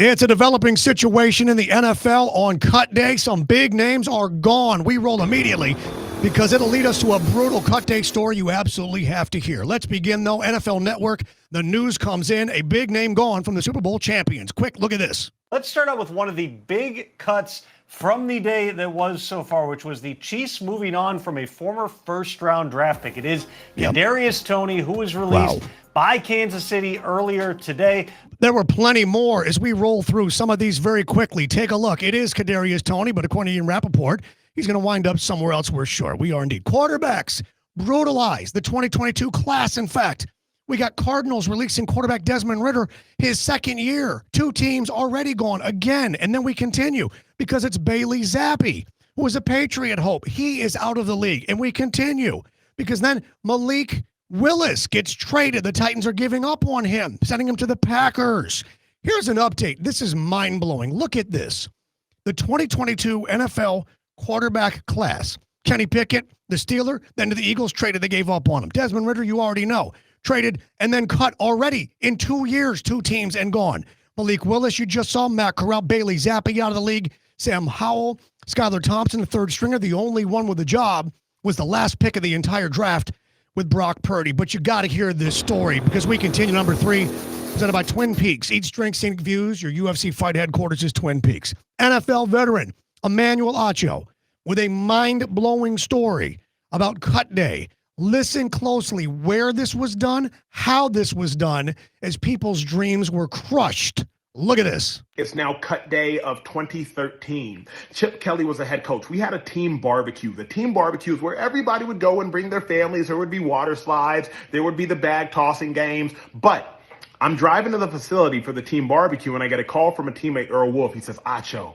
It's a developing situation in the NFL on cut day. Some big names are gone. We roll immediately because it'll lead us to a brutal cut day story you absolutely have to hear. Let's begin, though. NFL Network, the news comes in. A big name gone from the Super Bowl champions. Quick, look at this. Let's start out with one of the big cuts from the day that was so far, which was the Chiefs moving on from a former first-round draft pick. It is Kadarius Toney, who was released by Kansas City earlier today. There were plenty more as we roll through some of these very quickly. Take a look. It is Kadarius Toney, but according to Ian Rappaport, he's going to wind up somewhere else. We're sure. We are indeed. Quarterbacks brutalized the 2022 class. In fact, we got Cardinals releasing quarterback Desmond Ridder his second year. Two teams already gone again. And then we continue because it's Bailey Zappi, who was a Patriot hope. He is out of the league. And we continue because then Malik Willis gets traded. The Titans are giving up on him, sending him to the Packers. Here's an update. This is mind-blowing. Look at this. The 2022 NFL quarterback class. Kenny Pickett, the Steeler, then to the Eagles, traded. They gave up on him. Desmond Ridder, you already know. Traded and then cut already in 2 years, two teams and gone. Malik Willis, you just saw. Matt Corral, Bailey Zappi out of the league. Sam Howell, Skylar Thompson, the third stringer. The only one with a job was the last pick of the entire draft with Brock Purdy. But you got to hear this story because we continue. Number 3, presented by Twin Peaks. Each drink, scenic views. Your UFC fight headquarters is Twin Peaks. NFL veteran Emmanuel Acho with a mind-blowing story about cut day. Listen closely where this was done, how this was done, as people's dreams were crushed. Look at this. It's now cut day of 2013. Chip Kelly was the head coach. We had a team barbecue. The team barbecue is where everybody would go and bring their families. There would be water slides. There would be the bag tossing games. But I'm driving to the facility for the team barbecue, and I get a call from a teammate, Earl Wolf. He says, Acho,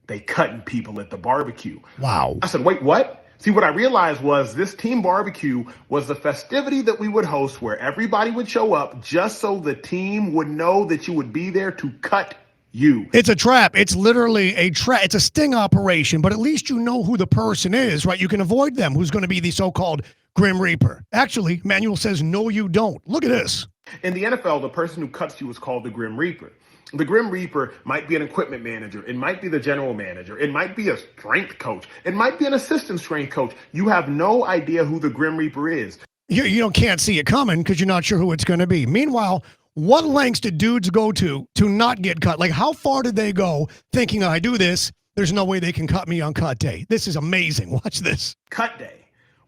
they cutting people at the barbecue. Wow. I said, wait, what? See, what I realized was this team barbecue was the festivity that we would host where everybody would show up just so the team would know that you would be there to cut you. It's a trap. It's literally a trap. It's a sting operation, but at least you know who the person is, right? You can avoid them, who's going to be the so-called Grim Reaper. Actually, Manuel says, no, you don't. Look at this. In the NFL, the person who cuts you is called the Grim Reaper. The Grim Reaper might be an equipment manager. It might be the general manager. It might be a strength coach. It might be an assistant strength coach. You have no idea who the Grim Reaper is. You can't see it coming because you're not sure who it's going to be. Meanwhile, what lengths did dudes go to not get cut? Like, how far did they go thinking, I do this, there's no way they can cut me on cut day? This is amazing. Watch this. Cut day,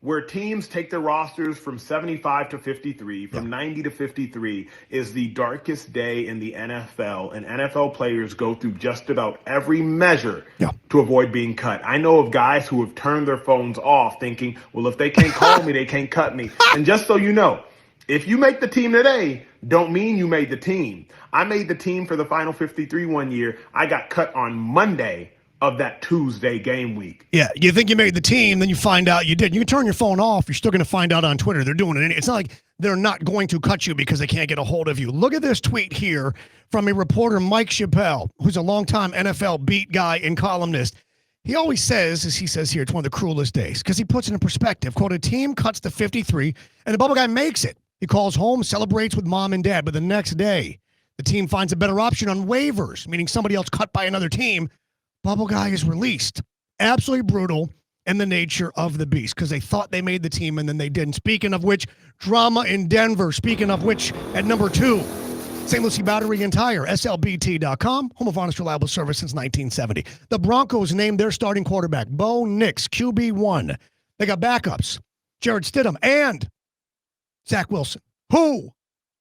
where teams take their rosters from 75 to 53, from 90 to 53, is the darkest day in the NFL, and NFL players go through just about every measure to avoid being cut. I know of guys who have turned their phones off thinking, well, if they can't call me, they can't cut me. And just so you know, if you make the team today, don't mean you made the team. I made the team for the final 53 one year. I got cut on Monday of that Tuesday game week. Yeah, you think you made the team, then you find out you didn't. You can turn your phone off. You're still going to find out on Twitter. They're doing it. It's not like they're not going to cut you because they can't get a hold of you. Look at this tweet here from a reporter, Mike Chappelle, who's a longtime NFL beat guy and columnist. He always says, as he says here, it's one of the cruelest days because he puts it in perspective. Quote, a team cuts to 53 and the bubble guy makes it. He calls home, celebrates with mom and dad, but the next day, the team finds a better option on waivers, meaning somebody else cut by another team. Bubble guy is released. Absolutely brutal and the nature of the beast because they thought they made the team and then they didn't. Speaking of which, drama in Denver. Speaking of which, at number 2, St. Lucie Battery and Tire, SLBT.com, home of honest, reliable service since 1970. The Broncos named their starting quarterback, Bo Nix, QB1. They got backups, Jarrett Stidham and Zac Wilson, who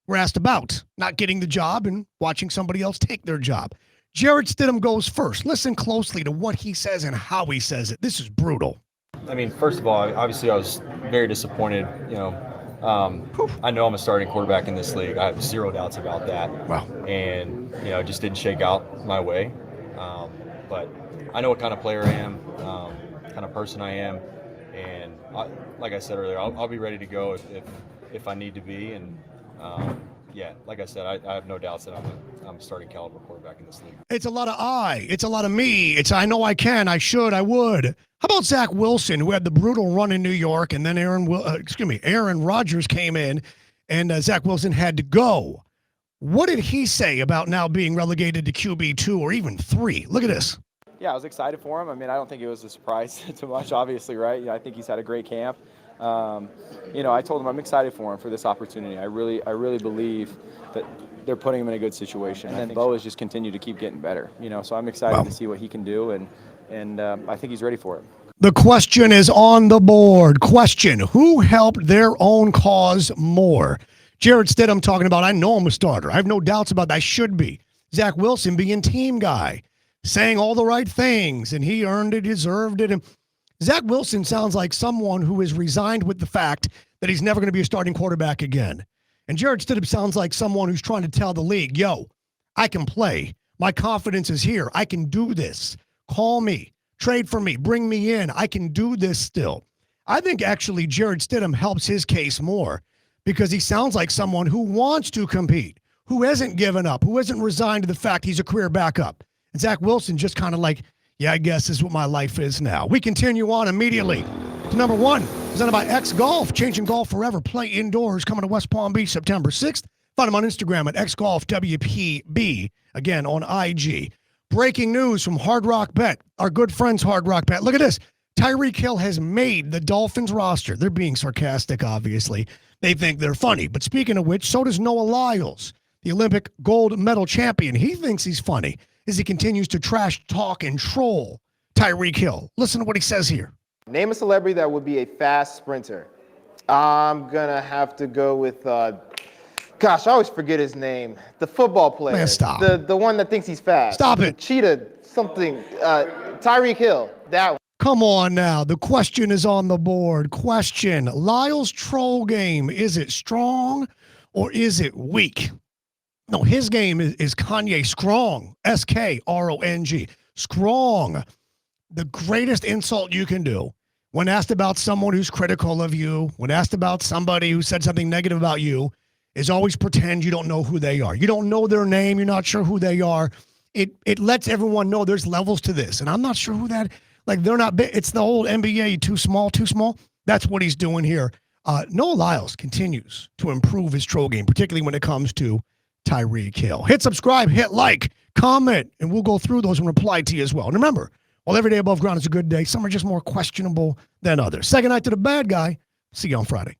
were asked about not getting the job and watching somebody else take their job. Jarrett Stidham goes first. Listen closely to what he says and how he says it. This is brutal. I mean, first of all, obviously I was very disappointed. I know I'm a starting quarterback in this league. I have zero doubts about that. Wow. And, it just didn't shake out my way. But I know what kind of player I am, kind of person I am. And like I said earlier, I'll be ready to go if I need to be. And, like I said, I have no doubts that I'm a starting caliber quarterback in this league. It's a lot of I. It's a lot of me. It's I know I can, I should, I would. How about Zac Wilson, who had the brutal run in New York, and then Aaron Rodgers came in, and Zac Wilson had to go. What did he say about now being relegated to QB2 or even 3? Look at this. Yeah, I was excited for him. I mean, I don't think it was a surprise too much, obviously, right? I think he's had a great camp. I told him I'm excited for him for this opportunity. I really believe that they're putting him in a good situation. And then Bo has just continued to keep getting better. So I'm excited to see what he can do, and I think he's ready for it. The question is on the board. Question: who helped their own cause more? Jarrett Stidham talking about, I know I'm a starter. I have no doubts about that. I should be. Zac Wilson being team guy, saying all the right things, and he earned it, deserved it. And Zac Wilson sounds like someone who is resigned with the fact that he's never going to be a starting quarterback again. And Jarrett Stidham sounds like someone who's trying to tell the league, yo, I can play. My confidence is here. I can do this. Call me. Trade for me. Bring me in. I can do this still. I think actually Jarrett Stidham helps his case more because he sounds like someone who wants to compete, who hasn't given up, who hasn't resigned to the fact he's a career backup. And Zac Wilson just kind of like, yeah, I guess this is what my life is now. We continue on immediately to number 1, presented by X Golf, changing golf forever. Play indoors, coming to West Palm Beach September 6th. Find him on Instagram at XGolfWPB, again on IG. Breaking news from Hard Rock Bet, our good friends Hard Rock Bet. Look at this. Tyreek Hill has made the Dolphins roster. They're being sarcastic, obviously. They think they're funny. But speaking of which, so does Noah Lyles, the Olympic gold medal champion. He thinks he's funny as he continues to trash talk and troll Tyreek Hill. Listen to what he says here. Name a celebrity that would be a fast sprinter. I'm going to have to go with, I always forget his name. The football player. Man, stop. The one that thinks he's fast. Stop it. Cheetah, something. Tyreek Hill, that one. Come on now. The question is on the board. Question: Lyles' troll game, is it strong or is it weak? No, his game is Kanye Strong. S-K-R-O-N-G. Strong. The greatest insult you can do when asked about someone who's critical of you, when asked about somebody who said something negative about you, is always pretend you don't know who they are. You don't know their name. You're not sure who they are. It lets everyone know there's levels to this. And I'm not sure who that, like they're not big. It's the old NBA, too small. That's what he's doing here. Noah Lyles continues to improve his troll game, particularly when it comes to Tyreek Hill. Hit subscribe, hit like, comment, and we'll go through those and reply to you as well. And remember, while every day above ground is a good day, some are just more questionable than others. Second night to the bad guy. See you on Friday.